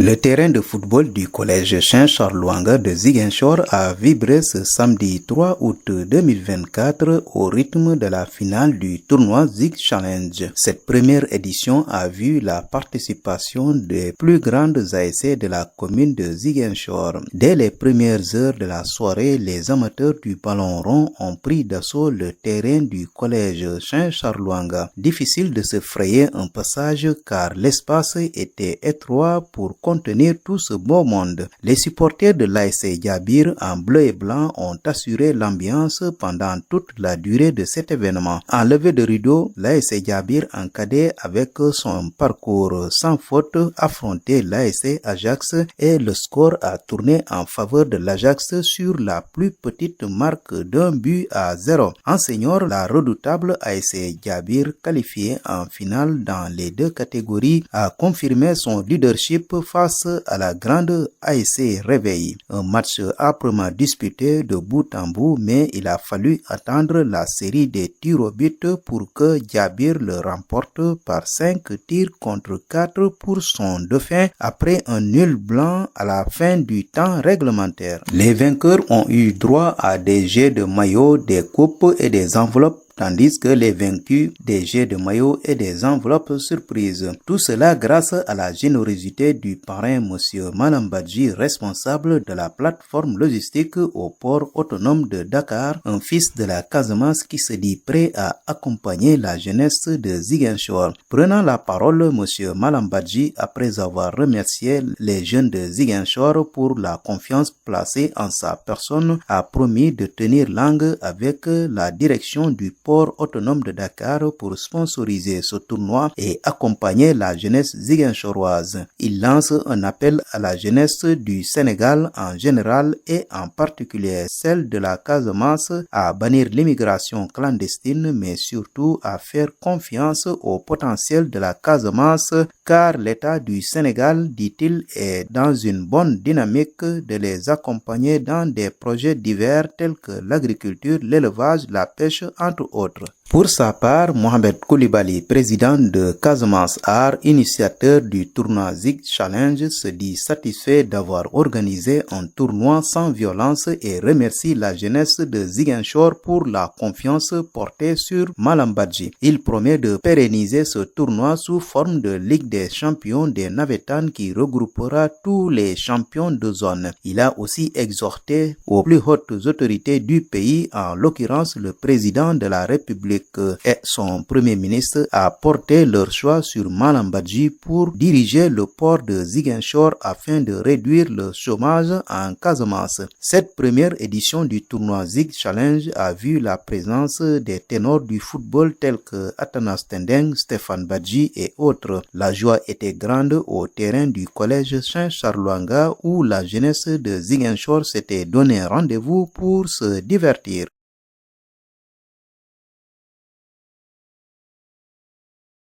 Le terrain de football du collège Saint-Charles de Ziguinchor a vibré ce samedi 3 août 2024 au rythme de la finale du tournoi Zig Challenge. Cette première édition a vu la participation des plus grandes ASC de la commune de Ziguinchor. Dès les premières heures de la soirée, les amateurs du ballon rond ont pris d'assaut le terrain du collège Saint-Charles. Difficile de se frayer un passage car l'espace était étroit pour contenir tout ce beau monde. Les supporters de l'ASC Djabir en bleu et blanc ont assuré l'ambiance pendant toute la durée de cet événement. En levée de rideau, l'ASC Djabir en cadet avec son parcours sans faute affronté l'ASC Ajax et le score a tourné en faveur de l'Ajax sur la plus petite marque d'1-0. En senior, la redoutable ASC Djabir qualifiée en finale dans les deux catégories a confirmé son leadership face à la grande ASC Réveil. Un match âprement disputé de bout en bout, mais il a fallu attendre la série des tirs au but pour que Djabir le remporte par 5 tirs contre 4 pour son dauphin après un nul blanc à la fin du temps réglementaire. Les vainqueurs ont eu droit à des jets de maillots, des coupes et des enveloppes, tandis que les vaincus des jets de maillots et des enveloppes surprises. Tout cela grâce à la générosité du parrain Monsieur Malambadji, responsable de la plateforme logistique au port autonome de Dakar, un fils de la Casamance qui se dit prêt à accompagner la jeunesse de Ziguinchor. Prenant la parole, Monsieur Malambadji, après avoir remercié les jeunes de Ziguinchor pour la confiance placée en sa personne, a promis de tenir langue avec la direction du port autonome de Dakar pour sponsoriser ce tournoi et accompagner la jeunesse ziguinchoroise. Il lance un appel à la jeunesse du Sénégal en général et en particulier celle de la Casamance à bannir l'immigration clandestine, mais surtout à faire confiance au potentiel de la Casamance car l'État du Sénégal, dit-il, est dans une bonne dynamique de les accompagner dans des projets divers tels que l'agriculture, l'élevage, la pêche, entre autres. Pour sa part, Mohamed Koulibaly, président de Casamance Art, initiateur du tournoi Zig Challenge, se dit satisfait d'avoir organisé un tournoi sans violence et remercie la jeunesse de Ziguinchor pour la confiance portée sur Malambadji. Il promet de pérenniser ce tournoi sous forme de Ligue des champions des Navétanes qui regroupera tous les champions de zone. Il a aussi exhorté aux plus hautes autorités du pays, en l'occurrence le président de la République et son premier ministre, à porter leur choix sur Malambadji pour diriger le port de Ziguinchor afin de réduire le chômage en Casamance. Cette première édition du tournoi Zig Challenge a vu la présence des ténors du football tels que Atanas Tendeng, Stéphane Badji et autres. La joie était grande au terrain du collège Saint-Charles où la jeunesse de Ziguinchor s'était donné rendez-vous pour se divertir.